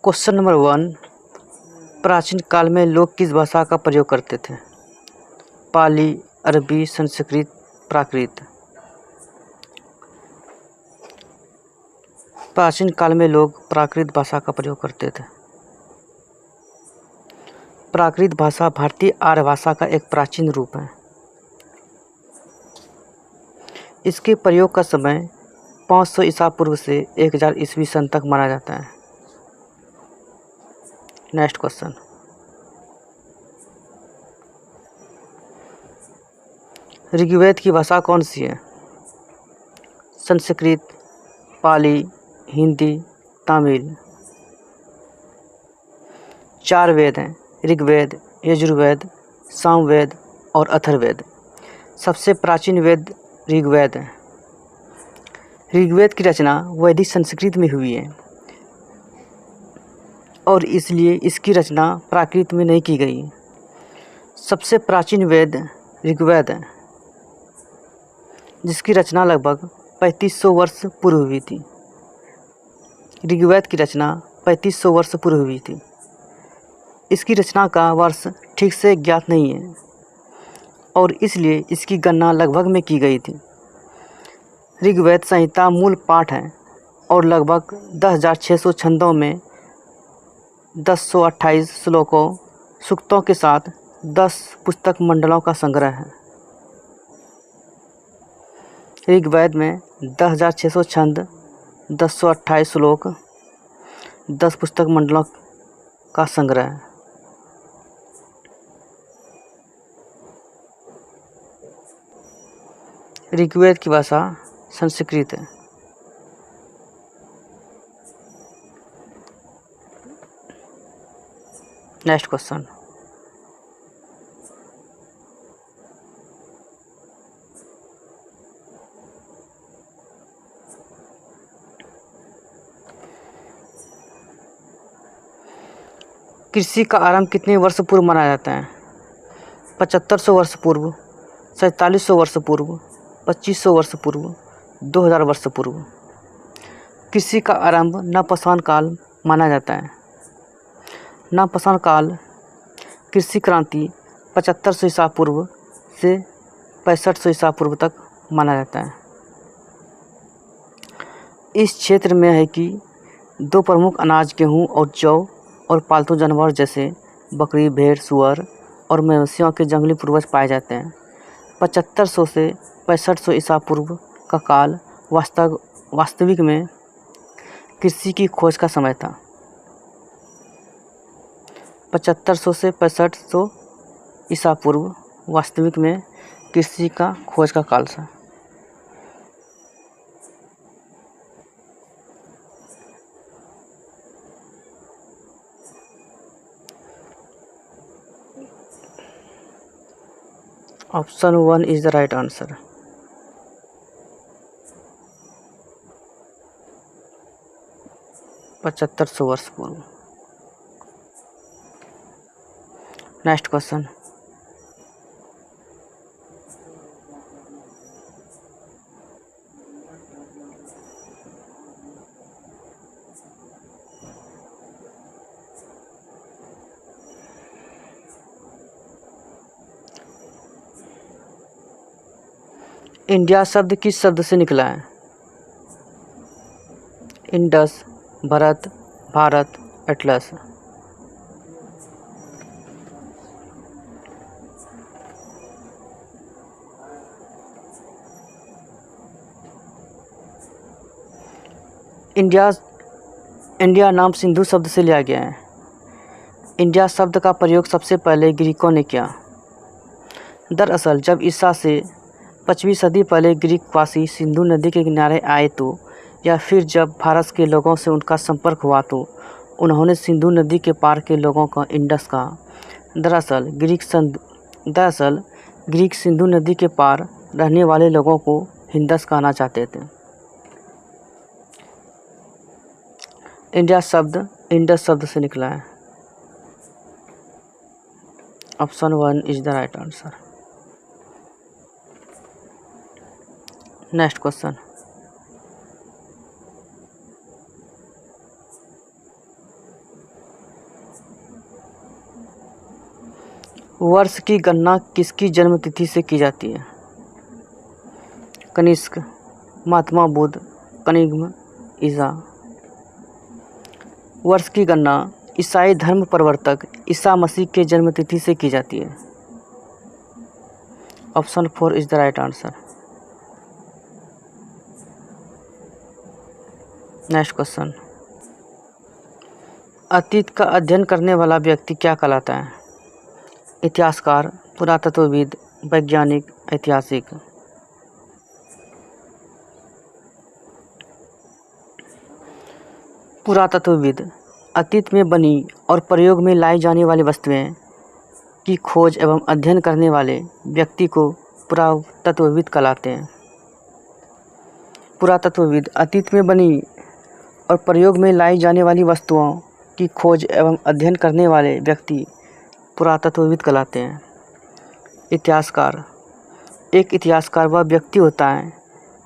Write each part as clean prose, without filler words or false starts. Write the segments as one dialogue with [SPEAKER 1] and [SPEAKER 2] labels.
[SPEAKER 1] Question number 1। प्राचीन काल में लोग किस भाषा का प्रयोग करते थे? पाली, अरबी, संस्कृत, प्राकृत। प्राचीन काल में लोग प्राकृत भाषा का प्रयोग करते थे। प्राकृत भाषा भारतीय आर्य भाषा का एक प्राचीन रूप है। इसके प्रयोग का समय 500 ईसा पूर्व से 1000 ईस्वी सन तक माना जाता है। Next question. ऋग्वेद की भाषा कौन सी है? संस्कृत, पाली, हिंदी, तमिल। 4 वेद हैं: ऋग्वेद, यजुर्वेद, सामवेद और अथर्ववेद। सबसे प्राचीन वेद ऋग्वेद है। ऋग्वेद की रचना वैदिक संस्कृत में हुई है और इसलिए इसकी रचना प्राकृत में नहीं की गई। सबसे प्राचीन वेद ऋग्वेद है, जिसकी रचना लगभग 3500 वर्ष पूर्व हुई थी। ऋग्वेद की रचना 3500 वर्ष पूर्व हुई थी। इसकी रचना का वर्ष ठीक से ज्ञात नहीं है और इसलिए इसकी गणना लगभग में की गई थी। ऋग्वेद संहिता मूल पाठ है और लगभग 10,600 छंदों में 1028 श्लोकों सूक्तों के साथ 10 पुस्तक मंडलों का संग्रह है। ऋग्वेद में 10,600 छंद, 1028 श्लोक, 10 पुस्तक मंडलों का संग्रह है। ऋग्वेद की भाषा संस्कृत है। Next question. कृषि का आरंभ कितने वर्ष पूर्व माना जाता है? 7500 वर्ष पूर्व, 4700 वर्ष पूर्व, 2500 वर्ष पूर्व, 2000 वर्ष पूर्व। कृषि का आरंभ नवपाषाण काल माना जाता है। नवपाषाण काल कृषि क्रांति 7500 ईसा पूर्व से 6500 ईसा पूर्व तक माना जाता है। इस क्षेत्र में है कि 2 प्रमुख अनाज गेहूँ और जौ और पालतू जानवर जैसे बकरी, भेड़, सुअर और मवेशियों के जंगली पूर्वज पाए जाते हैं। 7500 से 6500 ईसा पूर्व का काल वास्तविक में कृषि की खोज का समय था। 7500 से 6500 ईसा पूर्व वास्तविक में कृषि का खोज का काल था। Option 1 is the right answer. पचहत्तर सौ वर्ष पूर्व। Next question. इंडिया शब्द किस शब्द से निकला है? Indus, Bharat, Bharat, Atlas. India नाम सिंधु शब्द से लिया गया है। इंडिया शब्द का प्रयोग सबसे पहले ग्रीकों ने किया। दरअसल जब ईसा से 5वीं सदी पहले ग्रीकवासी सिंधु नदी के किनारे आए तो या फिर जब भारत के लोगों से उनका संपर्क हुआ तो उन्होंने सिंधु नदी के पार के लोगों को इंडस कहा। दरअसल ग्रीक सिंधु नदी के पार रहने वाले लोगों को हिंदस कहना चाहते थे। इंडिया शब्द इंडस शब्द से निकला है। Option 1 is the right answer. Next question. वर्ष की गणना किसकी जन्म तिथि से की जाती है? कनिष्क, महात्मा बुद्ध, कनिग्म, ईसा। वर्ष की गणना ईसाई धर्म प्रवर्तक ईसा मसीह के जन्म तिथि से की जाती है। Option 4 is the right answer. Next question, अतीत का अध्ययन करने वाला व्यक्ति क्या कहलाता है? इतिहासकार, पुरातत्वविद, वैज्ञानिक, ऐतिहासिक। पुरातत्वविद अतीत में बनी और प्रयोग में लाई जाने वाली वस्तुएं की खोज एवं अध्ययन करने वाले व्यक्ति को पुरातत्वविद कहलाते हैं। पुरातत्वविद अतीत में बनी और प्रयोग में लाई जाने वाली वस्तुओं की खोज एवं अध्ययन करने वाले व्यक्ति पुरातत्वविद कहलाते हैं। इतिहासकार, एक इतिहासकार वह व्यक्ति होता है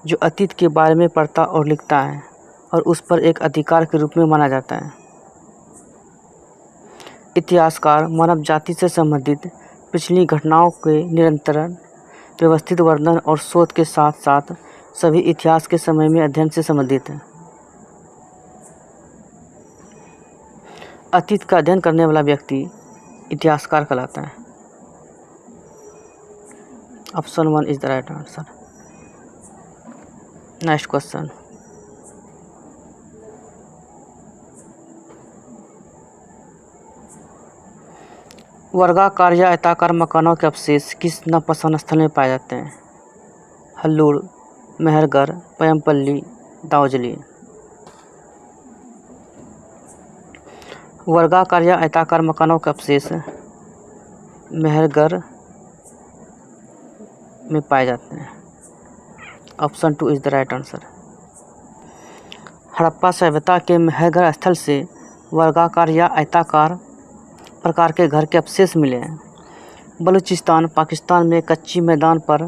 [SPEAKER 1] जो अतीत के बारे में पढ़ता और लिखता है और उस पर एक अधिकार के रूप में माना जाता है। इतिहासकार मानव जाति से संबंधित पिछली घटनाओं के निरंतर व्यवस्थित वर्णन और शोध के साथ साथ सभी इतिहास के समय में अध्ययन से संबंधित है। अतीत का अध्ययन करने वाला व्यक्ति इतिहासकार कहलाता है। Option 1 is the right answer. Next question, वर्गाकार या आयताकार मकानों के अवशेष किस नवपसान स्थल में पाए जाते हैं? हल्लूर, मेहरगढ़, पयमपल्ली, दाउजली। वर्गाकार या आयताकार मकानों के अवशेष मेहरगढ़ में पाए जाते हैं। Option 2 is the right answer. Harappa सभ्यता के मेहरगढ़ स्थल से वर्गाकार या आयताकार प्रकार के घर के अवशेष मिले हैं। बलूचिस्तान, पाकिस्तान में कच्ची मैदान पर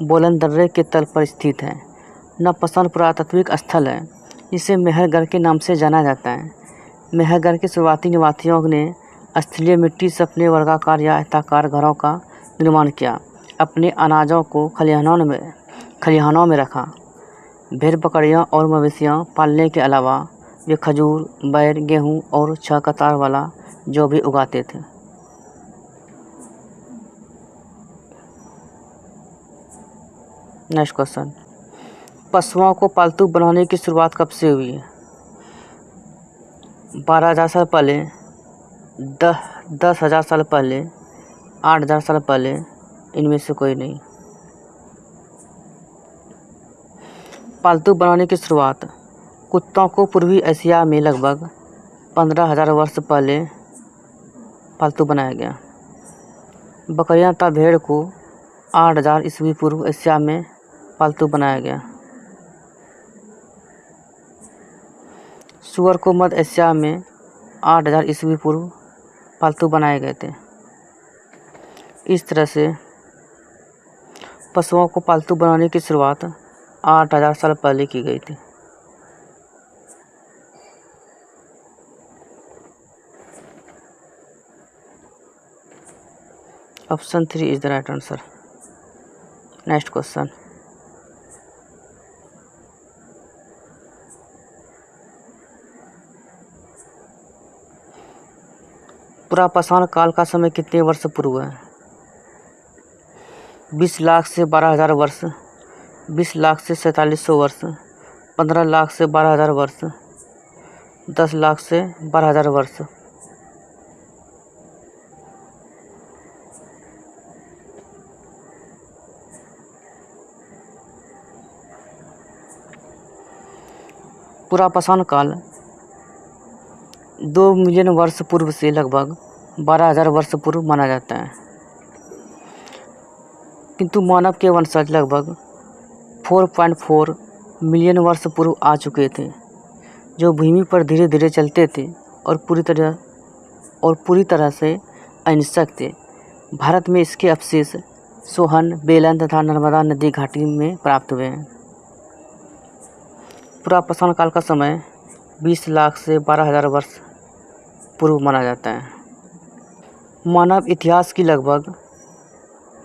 [SPEAKER 1] बोलन दर्रे के तल पर स्थित है। नवपसान पुरातात्विक स्थल है। इसे मेहरगढ़ के नाम से जाना जाता है। मेहरगढ़ के शुरुआती निवासियों ने स्थलीय मिट्टी से अपने वर्गाकार या आयताकार घरों का निर्माण किया। अपने अनाजों को खलिहानों में रखा। भेड़ बकरियां और मवेशियां पालने के अलावा वे खजूर, बैर, गेहूं और 6 कतार वाला जो भी उगाते थे। नेक्स्ट क्वेश्चन, पशुओं को पालतू बनाने की शुरुआत कब से हुई है? 12,000 साल पहले, 10,000 साल पहले, 8,000 साल पहले, इनमें से कोई नहीं। पालतू बनाने की शुरुआत कुत्तों को पूर्वी एशिया में लगभग 15,000 वर्ष पहले पालतू बनाया गया। बकरियां तथा भेड़ को 8,000 ईस्वी पूर्व एशिया में पालतू बनाया गया। सूअर को मध्य एशिया में 8,000 ईस्वी पूर्व पालतू बनाए गए थे। इस तरह से पशुओं को पालतू बनाने की शुरुआत 8,000 साल पहले की गई थी। Option 3 is the right answer. Next question, पुरापाषाण काल का समय कितने वर्ष पूर्व है? 20 लाख से 12,000 वर्ष, 20 लाख से 4700 वर्ष, 15 लाख से 12,000 वर्ष, 10 लाख से 12,000 वर्ष। पुरापाषाण काल 2 मिलियन वर्ष पूर्व से लगभग 12,000 वर्ष पूर्व माना जाता है, किंतु मानव के वंशज लगभग 4.4 मिलियन वर्ष पूर्व आ चुके थे, जो भूमि पर धीरे धीरे चलते थे और पूरी तरह से अहिंसक थे। भारत में इसके अवशेष सोहन, बेलन तथा नर्मदा नदी घाटी में प्राप्त हुए हैं। पुरापाषाण काल का समय 20 लाख से 12,000 वर्ष पूर्व माना जाता है। मानव इतिहास की लगभग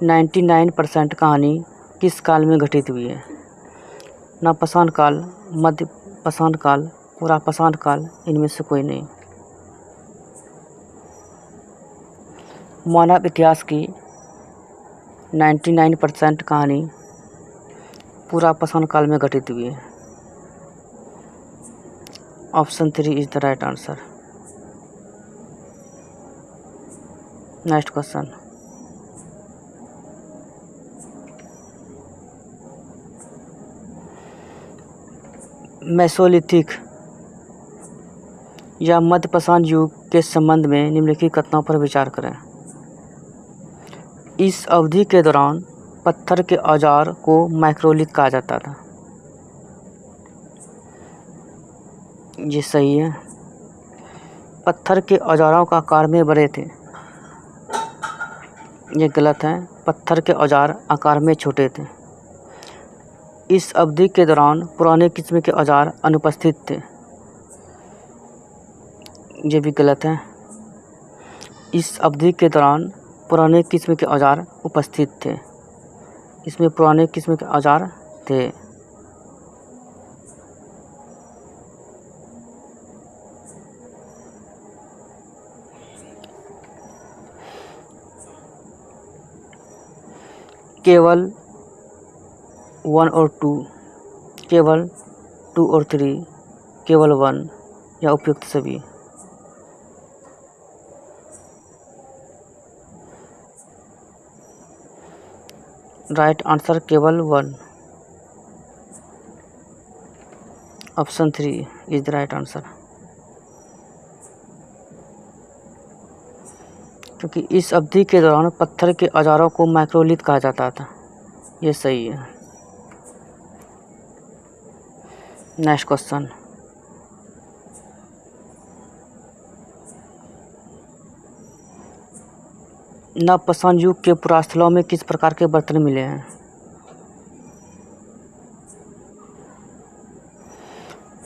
[SPEAKER 1] 99% कहानी किस काल में घटित हुई है? नवपाषाण काल, मध्य पाषाण काल, पुरापाषाण काल, इनमें से कोई नहीं। मानव इतिहास की 99% कहानी पुरापाषाण काल में घटित हुई है। Option 3 is the right answer. Next question. Mesolithic या मध्यपाषाण युग के संबंध में निम्नलिखित कथनों पर विचार करें। इस अवधि के दौरान पत्थर के औजार को माइक्रोलिथ कहा जाता था। ये सही है। पत्थर के औजारों का आकार में बड़े थे। ये गलत है। पत्थर के औजार आकार में छोटे थे। इस अवधि के दौरान पुराने किस्म के औजार अनुपस्थित थे। ये भी गलत है। इस अवधि के दौरान पुराने किस्म के औजार उपस्थित थे। इसमें पुराने किस्म के औजार थे। केवल 1 और 2, केवल 2 और 3, केवल 1 या उपयुक्त सभी? राइट आंसर केवल 1। Option 3 is the right answer. क्योंकि इस अवधि के दौरान पत्थर के औजारों को माइक्रोलिथ कहा जाता था। ये सही है। Next question. नवपाषाण युग के पुरास्थलों में किस प्रकार के बर्तन मिले हैं?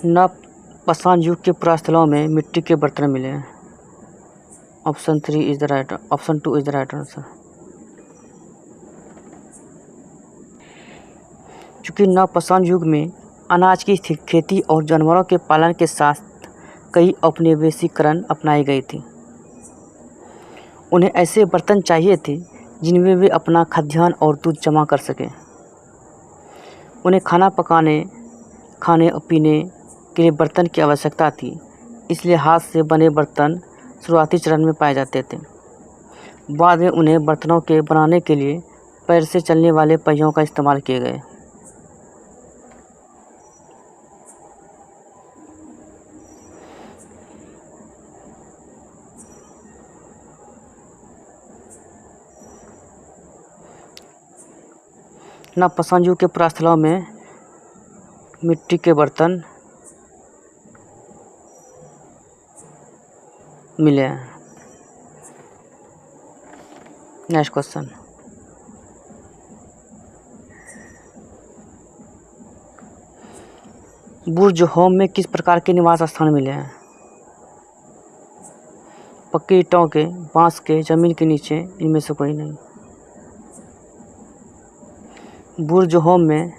[SPEAKER 1] नवपाषाण युग के पुरास्थलों में मिट्टी के बर्तन मिले हैं। Option 2 is the right answer. चूँकि नवपाषाण युग में अनाज की खेती और जानवरों के पालन के साथ कई औपनिवेशीकरण अपनाई गई थी। उन्हें ऐसे बर्तन चाहिए थे जिनमें वे अपना खाद्यान्न और दूध जमा कर सकें। उन्हें खाना पकाने, खाने और पीने के लिए बर्तन की आवश्यकता थी, इसलिए हाथ से बने बर्तन शुरुआती चरण में पाए जाते थे। बाद में उन्हें बर्तनों के बनाने के लिए पैर से चलने वाले पहियों का इस्तेमाल किए गए। नवपाषाण युग के पुरास्थलों में मिट्टी के बर्तन मिले हैं। Next question. बुर्ज होम में किस प्रकार के निवास स्थान मिले हैं? पक्की ईंटों के, बांस के, जमीन के नीचे, इनमें से कोई नहीं। बुर्ज होम में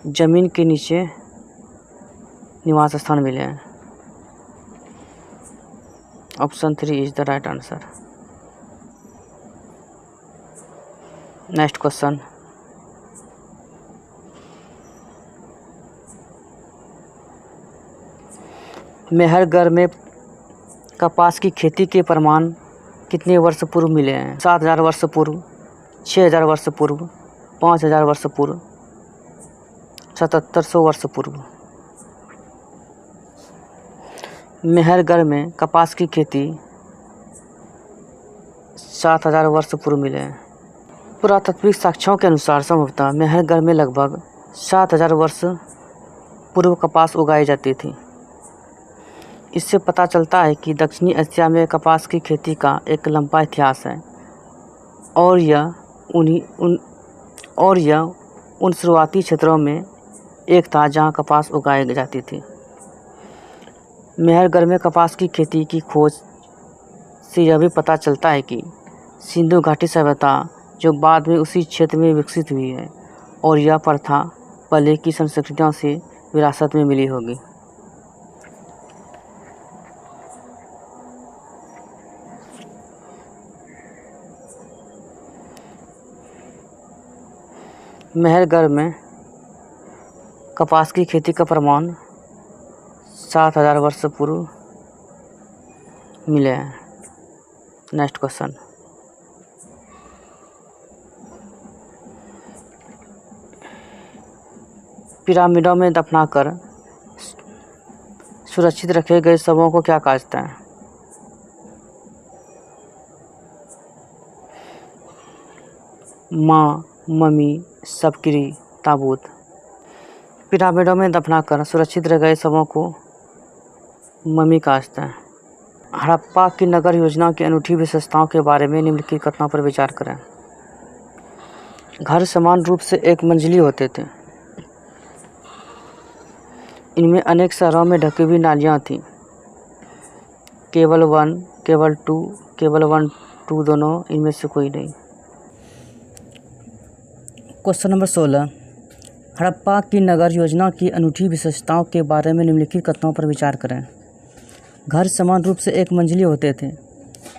[SPEAKER 1] जमीन के नीचे निवास स्थान मिले हैं। Option 3 is the right answer. Next question. Mehrgarh में कपास की खेती के प्रमाण कितने वर्ष पूर्व मिले हैं? 7000 वर्ष पूर्व, 6000 वर्ष पूर्व, 5000 वर्ष पूर्व, 7700 वर्ष पूर्व। मेहरगढ़ में कपास की खेती 7000 वर्ष पूर्व मिले हैं। पुरातात्विक साक्ष्यों के अनुसार संभवतः मेहरगढ़ में लगभग 7000 वर्ष पूर्व कपास उगाई जाती थी। इससे पता चलता है कि दक्षिणी एशिया में कपास की खेती का एक लंबा इतिहास है और यह उन शुरुआती क्षेत्रों में एक था जहां कपास उगाई जाती थी। मेहरगढ़ में कपास की खेती की खोज से यह भी पता चलता है कि सिंधु घाटी सभ्यता जो बाद में उसी क्षेत्र में विकसित हुई है और यह प्रथा पहले की संस्कृतियों से विरासत में मिली होगी। मेहरगढ़ में कपास की खेती का प्रमाण 7000 वर्ष पूर्व मिले हैं। नेक्स्ट क्वेश्चन, पिरामिडों में दफनाकर सुरक्षित रखे गए शवों को क्या कहा जाता है? माँ, मम्मी, शवगिरी, ताबूत। पिरामिडों में दफनाकर सुरक्षित रखे गए शवों को मम्मी कहा जाता है। हड़प्पा की नगर योजना की अनूठी विशेषताओं के बारे में निम्नलिखित कथनों पर विचार करें। घर समान रूप से एक मंजिली होते थे। इनमें अनेक शहरों में ढकी हुई नालियाँ थीं। केवल 1, केवल 2, केवल 1, 2 दोनों, इनमें से कोई नहीं। क्वेश्चन नंबर 16, हड़प्पा की नगर योजना की अनूठी विशेषताओं के बारे में निम्नलिखित कथनों पर विचार करें। घर समान रूप से एक मंजिली होते थे।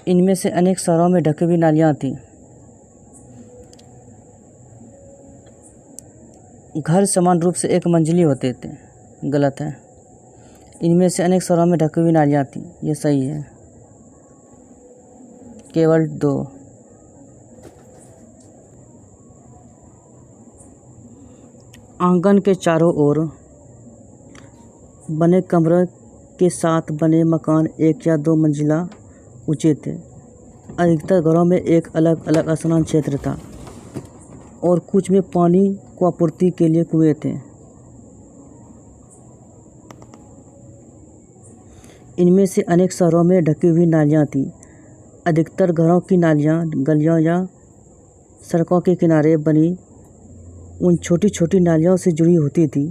[SPEAKER 1] इनमें से अनेक शहरों में ढकी हुई नालियाँ थीं। घर समान रूप से एक मंजिली होते थे, गलत है। इनमें से अनेक शहरों में ढकी हुई नालियाँ थीं, ये सही है। केवल 2। आंगन के चारों ओर बने कमरे के साथ बने मकान 1 या 2 मंजिला ऊंचे थे। अधिकतर घरों में एक अलग अलग स्नान क्षेत्र था और कुछ में पानी को आपूर्ति के लिए कुएं थे। इनमें से अनेक शहरों में ढकी हुई नालियाँ थीं। अधिकतर घरों की नालियाँ गलियों या सड़कों के किनारे बनी उन छोटी छोटी नालियों से जुड़ी होती थी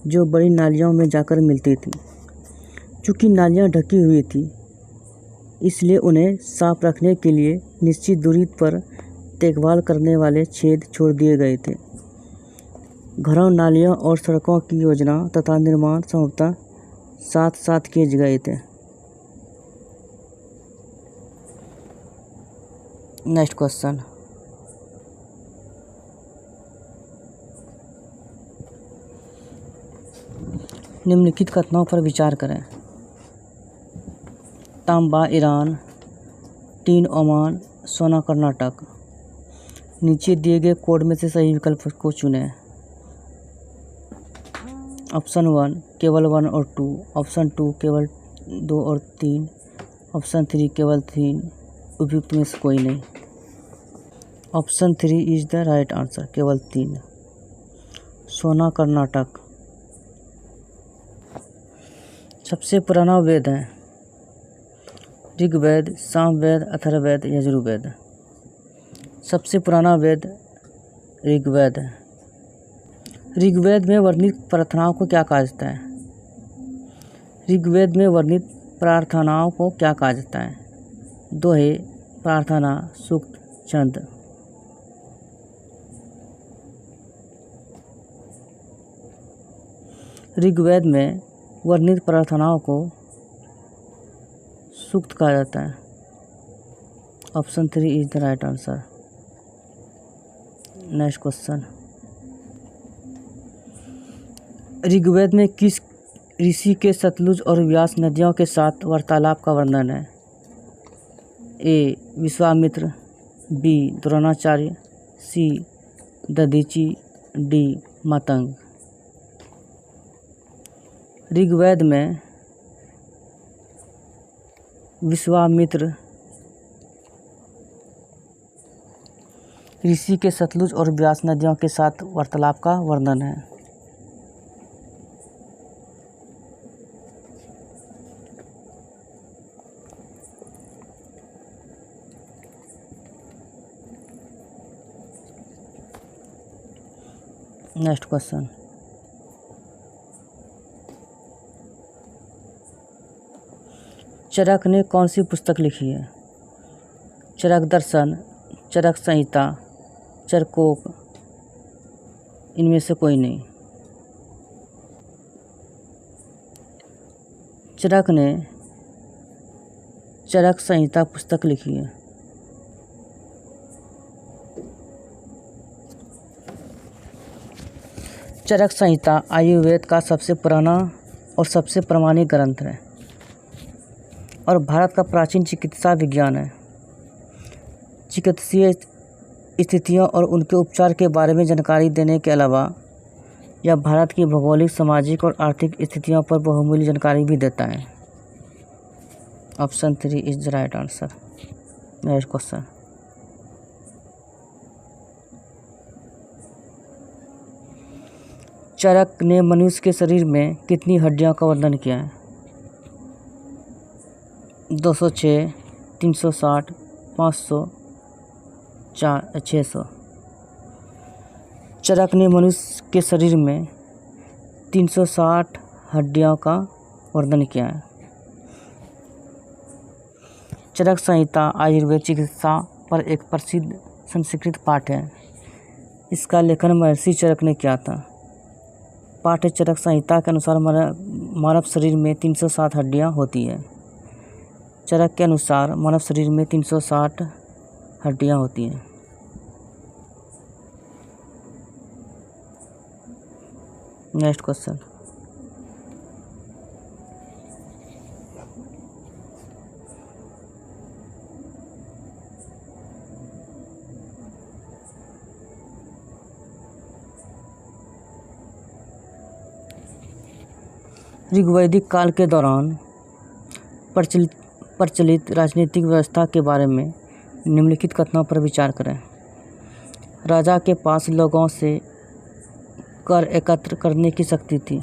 [SPEAKER 1] जो बड़ी नालियों में जाकर मिलती थी। चूँकि नालियाँ ढकी हुई थी, इसलिए उन्हें साफ रखने के लिए निश्चित दूरी पर देखभाल करने वाले छेद छोड़ दिए गए थे। घरों, नालियों और सड़कों की योजना तथा निर्माण संभवतः साथ साथ किए गए थे। नेक्स्ट क्वेश्चन, निम्नलिखित कथनों पर विचार करें। तांबा ईरान, टीन ओमान, सोना कर्नाटक। नीचे दिए गए कोड में से सही विकल्प को चुनें। ऑप्शन 1 केवल 1 और 2, ऑप्शन 2 केवल 2 और 3, ऑप्शन 3 केवल 3, उपयुक्त में से कोई नहीं। Option 3 is the right answer, केवल 3। सोना कर्नाटक। सबसे पुराना वेद है ऋग्वेद, सामवेद, अथर्ववेद, यजुर्वेद। सबसे पुराना वेद ऋग्वेद है। ऋग्वेद में वर्णित प्रार्थनाओं को क्या कहा जाता है? ऋग्वेद में वर्णित प्रार्थनाओं को क्या कहा जाता है? दोहे, प्रार्थना, सूक्त, छंद। ऋग्वेद में वर्णित प्रार्थनाओं को सूक्त कहा जाता है। Option 3 is the right answer. Next question, Rigveda में किस ऋषि के सतलुज और व्यास नदियों के साथ वार्तालाप का वर्णन है? ए विश्वामित्र, बी द्रोणाचार्य, सी दधीचि, डी मातंग। ऋग्वेद में विश्वामित्र ऋषि के सतलुज और व्यास नदियों के साथ वार्तालाप का वर्णन है। नेक्स्ट क्वेश्चन, चरक ने कौन सी पुस्तक लिखी है? चरक दर्शन, चरक संहिता, चरकोप, इनमें से कोई नहीं। चरक ने चरक संहिता पुस्तक लिखी है। चरक संहिता आयुर्वेद का सबसे पुराना और सबसे प्रामाणिक ग्रंथ है और भारत का प्राचीन चिकित्सा विज्ञान है। चिकित्सीय स्थितियों और उनके उपचार के बारे में जानकारी देने के अलावा यह भारत की भौगोलिक, सामाजिक और आर्थिक स्थितियों पर बहुमूल्य जानकारी भी देता है। Option 3 is the right answer. Next question. Charak ने मनुष्य के शरीर में कितनी हड्डियों का वर्णन किया है? 206, 360, 500, 600। चरक ने मनुष्य के शरीर में 360 हड्डियों का वर्णन किया है। चरक संहिता आयुर्वेद चिकित्सा पर एक प्रसिद्ध संस्कृत पाठ है। इसका लेखन महर्षि चरक ने किया था। पाठ्य चरक संहिता के अनुसार मानव शरीर में 360 हड्डियां होती है। चरक के अनुसार मानव शरीर में 360 हड्डियां होती हैं। Next question. ऋग्वैदिक काल के दौरान प्रचलित राजनीतिक व्यवस्था के बारे में निम्नलिखित कथनों पर विचार करें। राजा के पास लोगों से कर एकत्र करने की शक्ति थी।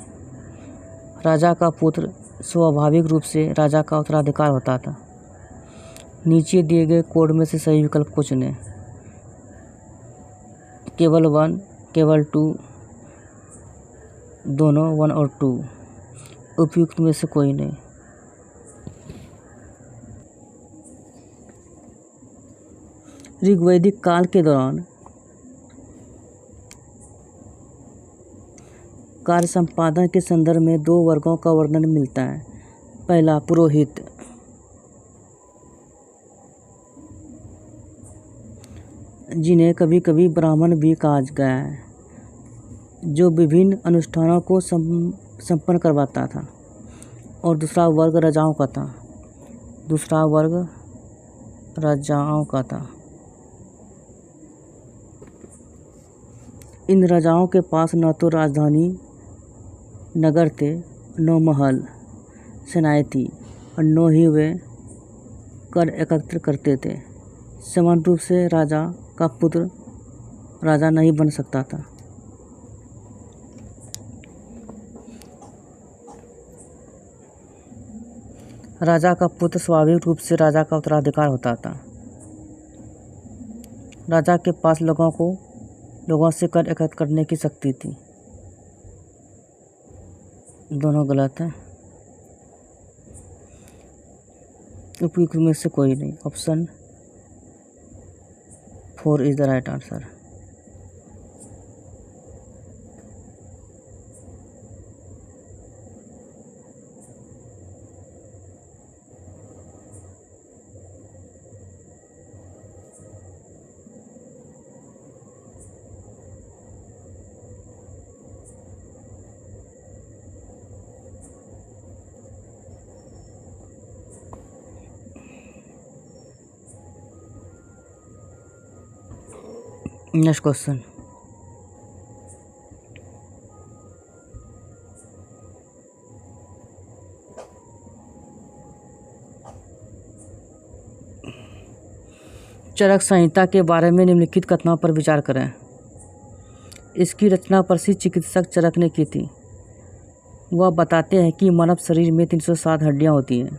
[SPEAKER 1] राजा का पुत्र स्वाभाविक रूप से राजा का उत्तराधिकार होता था। नीचे दिए गए कोड में से सही विकल्प को चुनें। केवल 1, केवल 2, दोनों 1 और 2। उपयुक्त में से कोई नहीं। ऋग्वैदिक काल के दौरान कार्य संपादन के संदर्भ में 2 वर्गों का वर्णन मिलता है। पहला, पुरोहित, जिन्हें कभी कभी ब्राह्मण भी कहा गया है, जो विभिन्न अनुष्ठानों को संपन्न करवाता था। और दूसरा वर्ग राजाओं का था। दूसरा वर्ग राजाओं का था। इन राजाओं के पास न तो राजधानी नगर थे, न महल, सेनाएं थी और न ही वे कर एकत्र करते थे। समान रूप से राजा का पुत्र राजा नहीं बन सकता था। राजा का पुत्र स्वाभाविक रूप से राजा का उत्तराधिकार होता था। राजा के पास लोगों से कर एकत्र करने की शक्ति थी। दोनों गलत है। उपयुक्त में से कोई नहीं। Option 4 is the right answer. Next question. Charak Samhita के बारे में निम्नलिखित कथनों पर विचार करें। इसकी रचना प्रसिद्ध चिकित्सक चरक ने की थी। वह बताते हैं कि मानव शरीर में 360 हड्डियां होती हैं।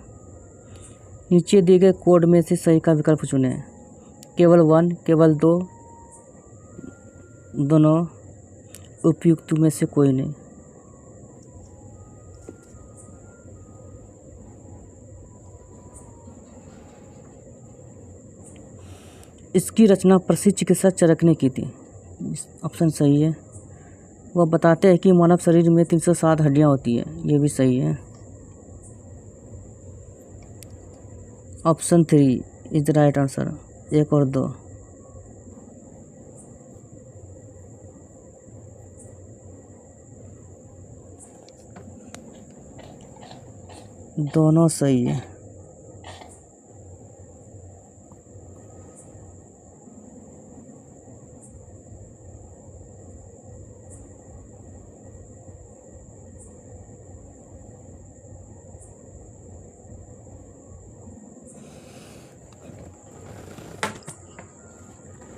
[SPEAKER 1] नीचे दिए गए कोड में से सही का विकल्प चुनें। केवल 1, केवल 2, दोनों। उपयुक्त में से कोई नहीं। इसकी रचना प्रसिद्ध चिकित्सक चरक ने की थी। ऑप्शन सही है। वह बताते हैं कि मानव शरीर में 307 हड्डियां होती है। ये भी सही है। Option 3 is the right answer. 1 और 2। दोनों सही है।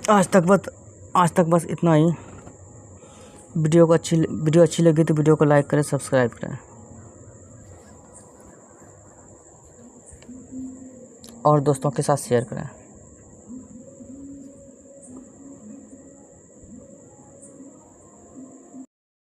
[SPEAKER 1] आज तक बस इतना ही। वीडियो अच्छी लगी तो वीडियो को लाइक करें, सब्सक्राइब करें और दोस्तों के साथ शेयर करें।